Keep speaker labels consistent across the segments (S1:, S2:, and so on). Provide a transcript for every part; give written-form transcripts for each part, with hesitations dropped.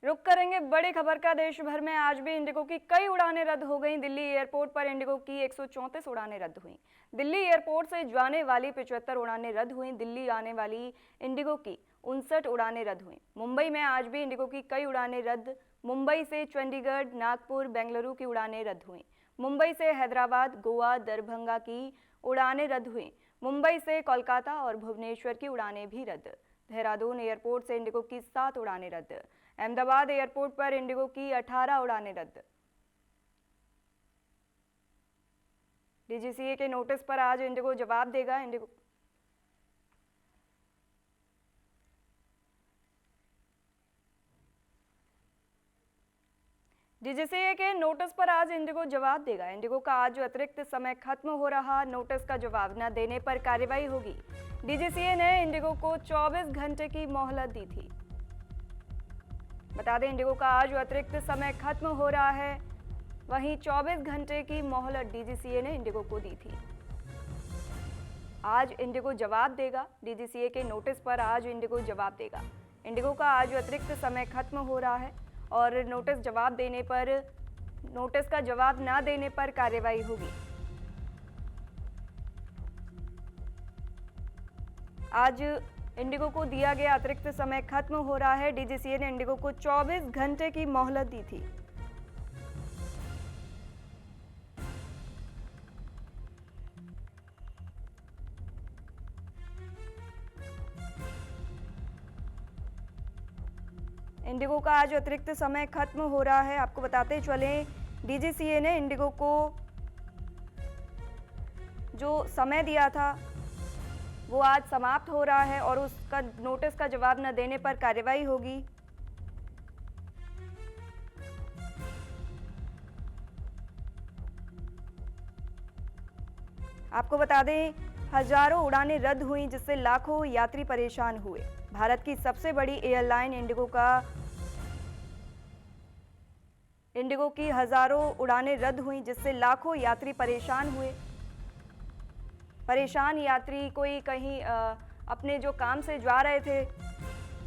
S1: रुक करेंगे बड़ी खबर का। देश भर में आज भी इंडिगो की कई उड़ानें रद्द हो गईं। दिल्ली एयरपोर्ट पर इंडिगो की 134 उड़ानें रद्द हुईं। दिल्ली एयरपोर्ट से जाने वाली 75 उड़ानें रद्द हुईं। दिल्ली आने वाली इंडिगो की 59 उड़ानें रद्द हुईं। मुंबई में आज भी इंडिगो की कई उड़ानें रद्द। मुंबई से चंडीगढ़, नागपुर, बेंगलुरु की उड़ानें रद्द हुईं। मुंबई से हैदराबाद, गोवा, दरभंगा की उड़ानें रद्द हुईं। मुंबई से कोलकाता और भुवनेश्वर की उड़ानें भी रद्द। देहरादून एयरपोर्ट से इंडिगो की 7 उड़ानें रद्द। अहमदाबाद एयरपोर्ट पर इंडिगो की 18 उड़ानें रद्द। डीजीसीए के नोटिस पर आज इंडिगो जवाब देगा। डीजीसीए के नोटिस पर आज इंडिगो जवाब देगा। इंडिगो का आज अतिरिक्त समय खत्म हो रहा। नोटिस का जवाब न देने पर कार्रवाई होगी। डीजीसीए ने इंडिगो को 24 घंटे की मोहलत दी थी। बता दें, इंडिगो का आज अतिरिक्त समय खत्म हो रहा है। वहीं 24 घंटे की मोहलत डीजीसीए ने इंडिगो को दी थी। आज इंडिगो जवाब देगा। डीजीसीए के नोटिस पर आज इंडिगो जवाब देगा। इंडिगो का आज अतिरिक्त समय खत्म हो रहा है और नोटिस का जवाब ना देने पर कार्रवाई होगी। आज इंडिगो को दिया गया अतिरिक्त समय खत्म हो रहा है। डीजीसीए ने इंडिगो को 24 घंटे की मोहलत दी थी। इंडिगो का आज अतिरिक्त समय खत्म हो रहा है। आपको बताते चलें, डीजीसीए ने इंडिगो को जो समय दिया था वो आज समाप्त हो रहा है और उसका नोटिस का जवाब न देने पर कार्रवाई होगी। आपको बता दें, हजारों उड़ानें रद्द हुई जिससे लाखों यात्री परेशान हुए। भारत की सबसे बड़ी एयरलाइन इंडिगो की हजारों उड़ानें रद्द हुई जिससे लाखों यात्री परेशान हुए। परेशान यात्री कोई कहीं अपने जो काम से जा रहे थे,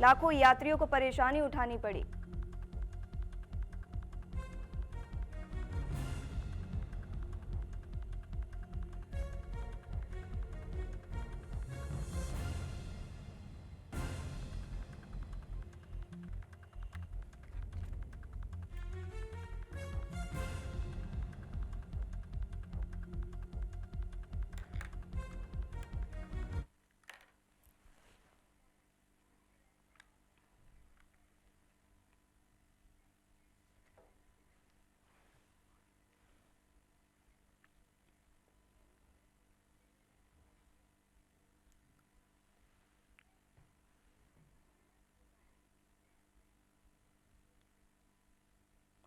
S1: लाखों यात्रियों को परेशानी उठानी पड़ी।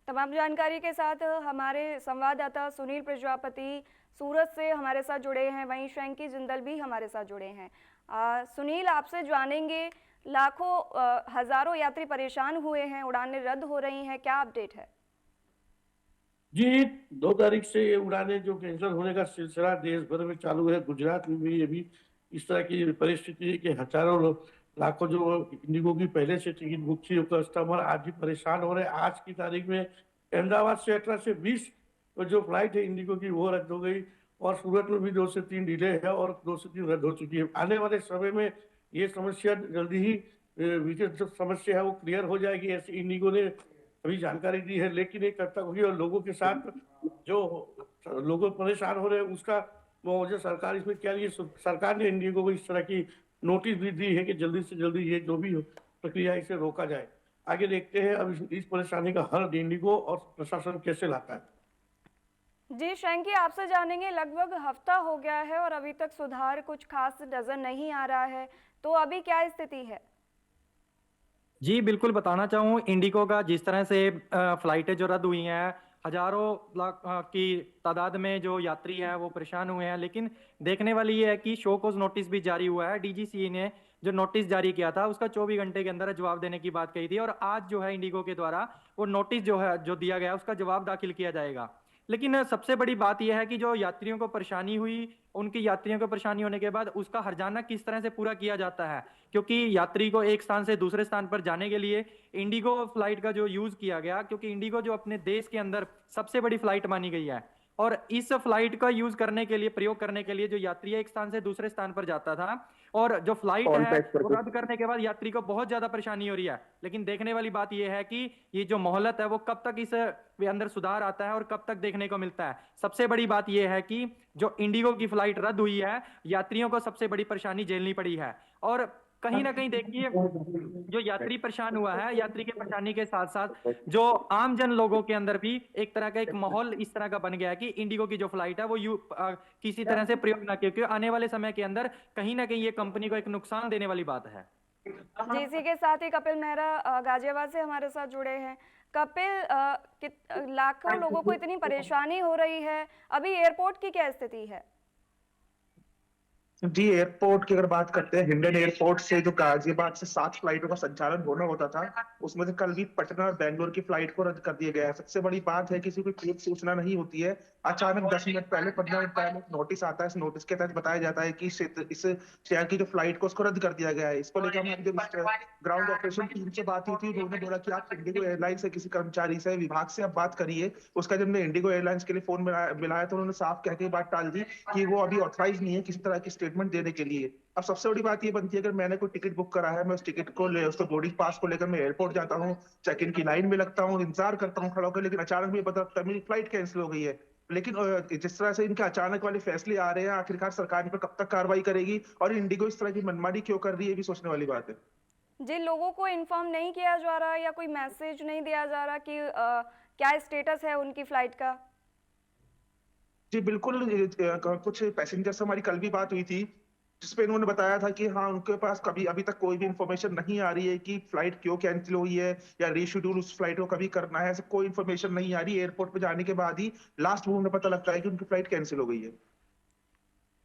S1: तमाम जानकारी के साथ हमारे संवाददाता सुनील प्रजापति सूरत से हमारे साथ जुड़े हैं। वहीं शैंकी जिंदल भी हमारे साथ जुड़े हैं। सुनील, आपसे जानेंगे, लाखों हजारों यात्री परेशान हुए हैं, उड़ानें रद्द हो रही हैं, क्या अपडेट है?
S2: जी, 2 तारीख से ये उड़ानें जो कैंसिल होने का सिलसिला देश भर में चालू है। गुजरात में भी अभी इस तरह की परिस्थिति है कि हजारों लाखों जो इंडिगो की पहले से टिकट बुक थी वो कस्टमर आज भी परेशान हो रहे हैं। आज की तारीख में अहमदाबाद से 18 से 20 जो फ्लाइट है इंडिगो की वो रद्द हो गई और सूरत में भी 2 से 3 डिले है और 2 से 3 रद्द हो चुकी है। आने वाले समय में ये समस्या जल्दी ही जो समस्या है वो क्लियर हो जाएगी, ऐसी इंडिगो ने अभी जानकारी दी है। लेकिन एक तक होगी और लोगों के साथ जो लोग परेशान हो रहे हैं उसका मुझे सरकार इसमें क्या रही है। सरकार ने इंडिगो को इस तरह की नोटिस भी दी है कि जल्दी से जल्दी ये जो भी प्रक्रिया इसे रोका जाए। आगे देखते हैं अब इस परेशानी का हल इंडिगो और प्रशासन कैसे लाता है।
S1: जी शैंकी, आपसे जानेंगे, लगभग हफ्ता हो गया है और अभी तक सुधार कुछ खास नजर नहीं आ रहा है, तो अभी क्या स्थिति है?
S3: जी बिल्कुल बताना चाहूँ, इंडिगो का जिस तरह से फ्लाइटें जो रद्द हुई हैं, हजारों लाख की तादाद में जो यात्री हैं वो परेशान हुए हैं। लेकिन देखने वाली ये है कि शो कॉज नोटिस भी जारी हुआ है। डीजीसीए ने जो नोटिस जारी किया था उसका 24 घंटे के अंदर जवाब देने की बात कही थी और आज जो है इंडिगो के द्वारा वो नोटिस जो है जो दिया गया उसका जवाब दाखिल किया जाएगा। लेकिन सबसे बड़ी बात यह है कि जो यात्रियों को परेशानी हुई, उनकी यात्रियों को परेशानी होने के बाद उसका हर्जाना किस तरह से पूरा किया जाता है, क्योंकि यात्री को एक स्थान से दूसरे स्थान पर जाने के लिए इंडिगो फ्लाइट का जो यूज किया गया, क्योंकि इंडिगो जो अपने देश के अंदर सबसे बड़ी फ्लाइट मानी गई है, और इस फ्लाइट का यूज करने के लिए, प्रयोग करने के लिए जो यात्री एक स्थान से दूसरे स्थान पर जाता था, और जो फ्लाइट है वो रद्द करने के बाद यात्री को बहुत ज्यादा परेशानी हो रही है। लेकिन देखने वाली बात यह है कि ये जो मोहलत है वो कब तक इस अंदर सुधार आता है और कब तक देखने को मिलता है। सबसे बड़ी बात यह है कि जो इंडिगो की फ्लाइट रद्द हुई है, यात्रियों को सबसे बड़ी परेशानी झेलनी पड़ी है, और कहीं ना कहीं देखिए जो यात्री परेशान हुआ है, यात्री के परेशानी के साथ साथ जो आम जन लोगों के अंदर भी एक तरह का एक माहौल इस तरह का बन गया है कि इंडिगो की जो फ्लाइट है वो किसी तरह से प्रयोग ना किया, क्योंकि आने वाले समय के अंदर कहीं ना कहीं ये कंपनी को एक नुकसान देने वाली बात है।
S1: जी, इसी के साथ ही कपिल मेहरा गाजियाबाद से हमारे साथ जुड़े हैं। कपिल, लाखों लोगों को इतनी परेशानी हो रही है, अभी एयरपोर्ट की क्या स्थिति है?
S4: जी, एयरपोर्ट की अगर बात करते हैं, हिंडन एयरपोर्ट से जो गाजियाबाद से 7 फ्लाइटों का संचालन होना होता था, उसमें से कल भी पटना और बैंगलोर की फ्लाइट को रद्द कर दिया गया है। सबसे बड़ी बात है, किसी को पूर्व सूचना नहीं होती है। अचानक 10 मिनट पहले, 15 मिनट पहले नोटिस आता है। इस नोटिस के तहत बताया जाता है कि इस शहर की जो फ्लाइट को उसको रद्द कर दिया गया है। इसको लेकर हमारी जो ग्राउंड ऑपरेशन टीम से बात हुई थी, उन्होंने बोला कि आप इंडिगो एयरलाइन से किसी कर्मचारी से, विभाग से आप बात करिए। उसका जब हमने इंडिगो एयरलाइंस के लिए फोन मिलाया तो उन्होंने साफ कह के बात टाल दी कि वो अभी ऑथराइज नहीं है किसी तरह की स्टेटमेंट देने के लिए। अब सबसे बड़ी बात ये बनती है, अगर मैंने कोई टिकट बुक करा है, मैं उस टिकट को उसको बोर्डिंग पास को लेकर मैं एयरपोर्ट जाता हूँ, चेक इन की लाइन में लगता हूँ, इंतजार करता हूँ खड़ा होकर, लेकिन अचानक मुझे पता लगता है मेरी फ्लाइट कैंसिल हो गई है। लेकिन जिस तरह से इनके अचानक वाले फैसले आ रहे हैं, आखिरकार सरकार इन पर कब तक कार्रवाई करेगी और इंडिगो इस तरह की मनमानी क्यों कर रही है, ये भी सोचने वाली बात है।
S1: जी, लोगों को इन्फॉर्म नहीं किया जा रहा या कोई मैसेज नहीं दिया जा रहा कि क्या स्टेटस है उनकी फ्लाइट का?
S4: जी बिल्कुल, कुछ पैसेंजर से हमारी कल भी बात हुई थी, जिसपे इन्होंने बताया था कि हाँ, उनके पास कभी अभी तक कोई भी इंफॉर्मेशन नहीं आ रही है कि फ्लाइट क्यों कैंसिल हुई है या रीशेड्यूल उस फ्लाइट को कभी करना है। ऐसा कोई इंफॉर्मेशन नहीं आ रही। एयरपोर्ट पे जाने के बाद ही लास्ट मोमेंट में पता लगता है कि उनकी फ्लाइट कैंसिल हो गई है।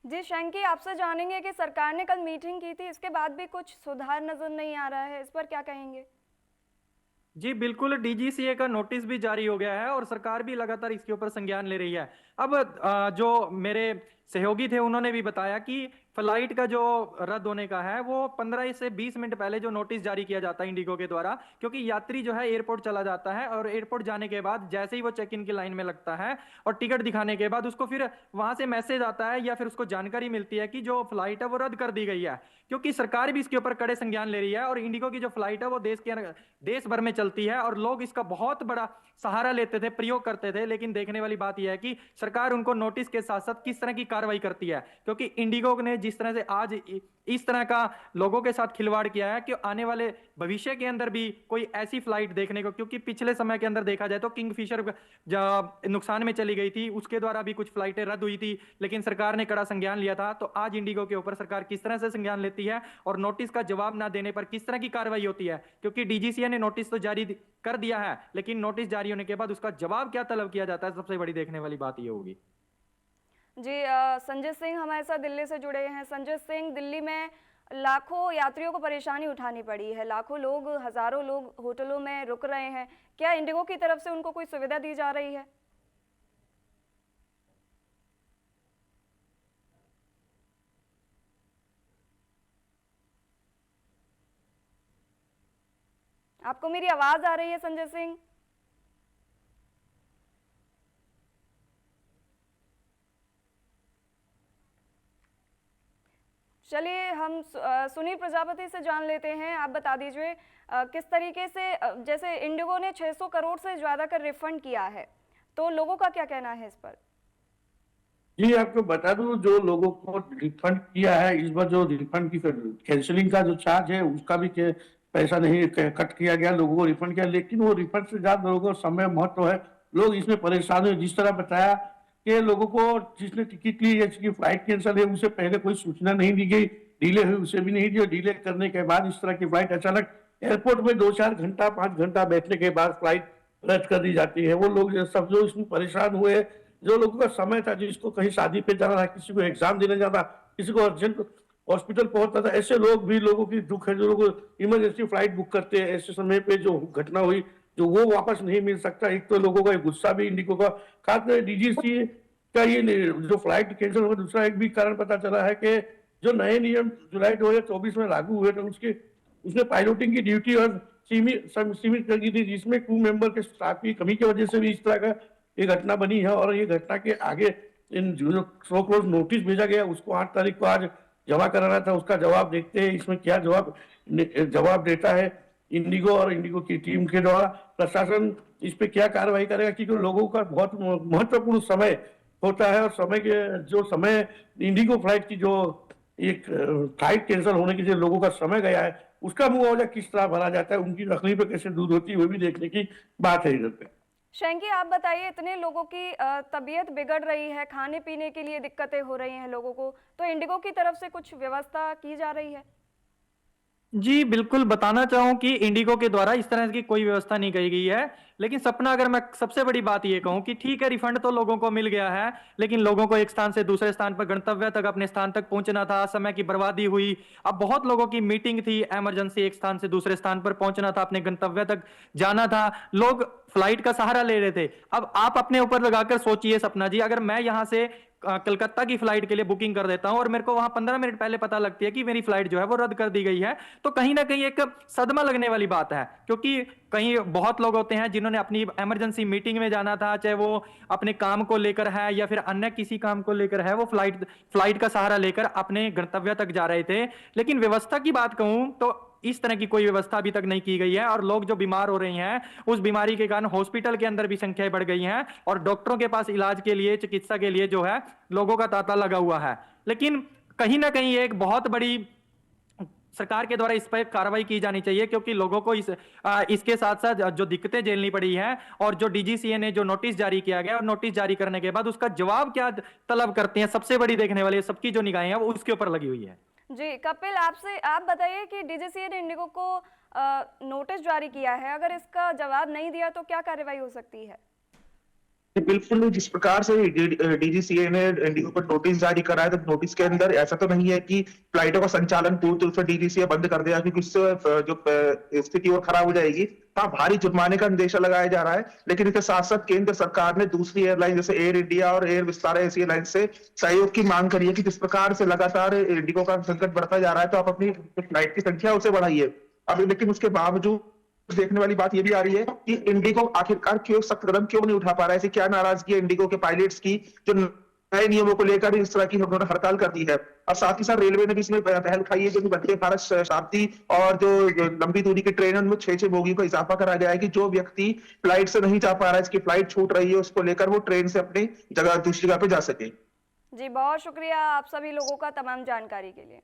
S1: जी शंकी, आपसे जानेंगे कि सरकार ने कल मीटिंग की थी, इसके बाद भी कुछ सुधार नजर नहीं आ रहा है, इस पर क्या कहेंगे?
S3: जी बिल्कुल, डीजीसीए का नोटिस भी जारी हो गया है और सरकार भी लगातार इसके ऊपर संज्ञान ले रही है। अब जो मेरे सहयोगी थे उन्होंने भी बताया कि फ्लाइट का जो रद्द होने का है वो 15 से 20 मिनट पहले जो नोटिस जारी किया जाता है इंडिगो के द्वारा, क्योंकि यात्री जो है एयरपोर्ट चला जाता है और एयरपोर्ट जाने के बाद जैसे ही वो चेक इन की लाइन में लगता है और टिकट दिखाने के बाद उसको फिर वहां से मैसेज आता है या फिर उसको जानकारी मिलती है कि जो फ्लाइट है वो रद्द कर दी गई है, क्योंकि सरकार भी इसके ऊपर कड़े संज्ञान ले रही है। और इंडिगो की जो फ्लाइट है वो देश भर में चलती है और लोग इसका बहुत बड़ा सहारा लेते थे, प्रयोग करते थे। लेकिन देखने वाली बात यह है कि सरकार उनको नोटिस के साथ साथ किस तरह की कार्रवाई करती है, क्योंकि इंडिगो ने जिस तरह से आज इस तरह का लोगों के साथ खिलवाड़ किया है कि आने वाले भविष्य के अंदर भी कोई ऐसी फ्लाइट देखने को, क्योंकि पिछले समय के अंदर देखा जाए तो किंगफिशर नुकसान में चली गई थी, उसके द्वारा भी कुछ फ्लाइटें रद्द हुई थी, लेकिन सरकार ने कड़ा संज्ञान लिया था। तो आज इंडिगो के ऊपर सरकार किस तरह से संज्ञान लेती है और नोटिस का जवाब ना देने पर किस तरह की कार्रवाई होती है, क्योंकि डीजीसीए ने नोटिस तो जारी कर दिया है, लेकिन नोटिस जारी होने के बाद उसका जवाब क्या तलब किया जाता है, सबसे बड़ी देखने वाली बात यह होगी।
S1: जी, संजय सिंह हमारे साथ दिल्ली से जुड़े हैं। संजय सिंह, दिल्ली में लाखों यात्रियों को परेशानी उठानी पड़ी है, लाखों लोग, हजारों लोग होटलों में रुक रहे हैं, क्या इंडिगो की तरफ से उनको कोई सुविधा दी जा रही है? आपको मेरी आवाज आ रही है संजय सिंह? चलिए हम सुनील प्रजापति से जान लेते हैं। आप बता दीजिए किस तरीके से, जैसे इंडिगो ने 600 करोड़ से ज्यादा का रिफंड किया है, तो लोगों का क्या कहना है इस पर?
S2: जी, आपको बता दूं, जो लोगों को रिफंड किया है, इस बार जो रिफंड की कैंसिलिंग का जो चार्ज है उसका भी पैसा नहीं कट किया गया, लोगों को रिफंड किया। लेकिन वो रिफंड से ज्यादा लोगों को समय महत्व है, लोग इसमें परेशान हुए। जिस तरह बताया कि लोगों को जिसने टिकट ली है, जिसकी फ्लाइट कैंसिल है, उसे पहले कोई सूचना नहीं दी गई, डिले हुई उसे भी नहीं दी, और डिले करने के बाद इस तरह की फ्लाइट अचानक एयरपोर्ट में 2-4 घंटा 5 घंटा बैठने के बाद फ्लाइट रद्द कर दी जाती है। वो लोग सब जो इसमें परेशान हुए, जो लोगों का समय था, जिसको कहीं शादी पे जाना था, किसी को एग्जाम देने जाना, किसी को अर्जेंट हॉस्पिटल पहुंचना था, ऐसे लोग भी, लोगों की दुख है, जो लोग इमरजेंसी फ्लाइट बुक करते हैं, ऐसे समय पे जो घटना हुई जो वो वापस नहीं मिल सकता। एक तो लोगों का एक गुस्सा भी इंडिगो का, खासकर डीजीसीए का ये जो फ्लाइट कैंसिल हुआ, दूसरा एक भी कारण पता चला है कि जो नए नियम जुलाई 2024 में लागू हुए थे उसने पायलटिंग की ड्यूटी और सीमित कर दी थी, जिसमें क्रू मेंबर के स्टाफ की कमी की वजह से भी इस तरह का ये घटना बनी है। और ये घटना के आगे इन जो सो क्लोज नोटिस भेजा गया उसको 8 तारीख को आज जमा कराना था, उसका जवाब देखते हैं इसमें क्या जवाब देता है इंडिगो और इंडिगो की टीम के द्वारा। प्रशासन इस पे क्या कार्रवाई करेगा, क्योंकि लोगों का बहुत महत्वपूर्ण समय होता है और समय इंडिगो फ्लाइट की जो एक फ्लाइट कैंसिल होने की जो लोगों का समय गया है उसका मुआवजा किस तरह भरा जाता है, उनकी तकलीफें कैसे दूर होती है, वो भी देखने की बात है इधर पे।
S1: शैंकी, आप बताइए, इतने लोगों की तबीयत बिगड़ रही है, खाने पीने के लिए दिक्कतें हो रही हैं लोगों को, तो इंडिगो की तरफ से कुछ व्यवस्था की जा रही है?
S3: जी, बिल्कुल बताना चाहूँ कि इंडिगो के द्वारा इस तरह की कोई व्यवस्था नहीं की गई है। लेकिन सपना, अगर मैं सबसे बड़ी बात ये कहूँ कि ठीक है, रिफंड तो लोगों को मिल गया है, लेकिन लोगों को एक स्थान से दूसरे स्थान पर, गंतव्य तक, अपने स्थान तक पहुंचना था, समय की बर्बादी हुई। अब बहुत लोगों की मीटिंग थी, इमरजेंसी एक स्थान से दूसरे स्थान पर पहुंचना था, अपने गंतव्य तक जाना था, लोग फ्लाइट का सहारा ले रहे थे। अब आप अपने ऊपर लगाकर सोचिए सपना जी, अगर मैं यहां से कलकत्ता की फ्लाइट के लिए बुकिंग कर देता हूं और मेरे को वहां 15 मिनट पहले पता लगती है कि मेरी फ्लाइट जो है वो रद्द कर दी गई है, तो कहीं ना कहीं एक सदमा लगने वाली बात है। क्योंकि कहीं बहुत लोग होते हैं जिन्होंने अपनी इमरजेंसी मीटिंग में जाना था, चाहे वो अपने काम को लेकर है या फिर अन्य किसी काम को लेकर है, वो फ्लाइट का सहारा लेकर अपने गंतव्य तक जा रहे थे। लेकिन व्यवस्था की बात कहूं तो इस तरह की कोई व्यवस्था अभी तक नहीं की गई है, और लोग जो बीमार हो रहे हैं उस बीमारी के कारण हॉस्पिटल के अंदर भी संख्याएं बढ़ गई हैं, और डॉक्टरों के पास इलाज के लिए, चिकित्सा के लिए जो है लोगों का तांता लगा हुआ है। लेकिन कहीं ना कहीं एक बहुत बड़ी सरकार के द्वारा इस पर कार्रवाई की जानी चाहिए, क्योंकि लोगों को इसके साथ साथ जो दिक्कतें झेलनी पड़ी है, और जो डीजीसीए ने जो नोटिस जारी किया गया और नोटिस जारी करने के बाद उसका जवाब क्या तलब करते हैं, सबसे बड़ी देखने वाली सबकी जो निगाहें हैं वो उसके ऊपर लगी हुई है।
S1: जी कपिल, आप बताइए कि डीजीसीए ने इंडिगो को नोटिस जारी किया है, अगर इसका जवाब नहीं दिया तो क्या कार्रवाई हो सकती है?
S4: बिल्कुल, जिस प्रकार से डीजीसीए ने इंडिगो को नोटिस जारी करा है, तो नोटिस के अंदर ऐसा तो नहीं है कि फ्लाइटों का संचालन पूर्ण रूप से डीजीसीए बंद कर देगा, क्योंकि उससे जो स्थिति और खराब हो जाएगी। हाँ, भारी जुर्माने का अंदेशा लगाया जा रहा है, लेकिन इसके साथ साथ केंद्र सरकार ने दूसरी एयरलाइन जैसे एयर इंडिया और एयर विस्तारा ऐसी एयरलाइन से सहयोग की मांग करी है कि जिस प्रकार से लगातार इंडिगो का संकट बढ़ता जा रहा है, तो आप अपनी फ्लाइट की संख्या उसे बढ़ाइए। अब लेकिन उसके बावजूद देखने वाली बात ये भी आ रही है कि इंडिगो आखिरकार क्यों सख्त कदम क्यों नहीं उठा पा रहा है। ऐसी क्या नाराजगी है इंडिगो के पायलट्स की, जो नए नियमों को लेकर इस तरह की उन्होंने हड़ताल कर दी है। और साथ ही साथ रेलवे ने भी इसमें पहल उठाई है, जो कि वंदे भारत शताब्दी और जो लंबी दूरी की ट्रेन है उनमें 6 बोगी का इजाफा करा गया है कि जो व्यक्ति फ्लाइट से नहीं जा पा रहा है, इसकी फ्लाइट छूट रही है, उसको लेकर वो ट्रेन से अपनी जगह दूसरी जगह पे जा सके।
S1: जी बहुत शुक्रिया आप सभी लोगों का तमाम जानकारी के लिए।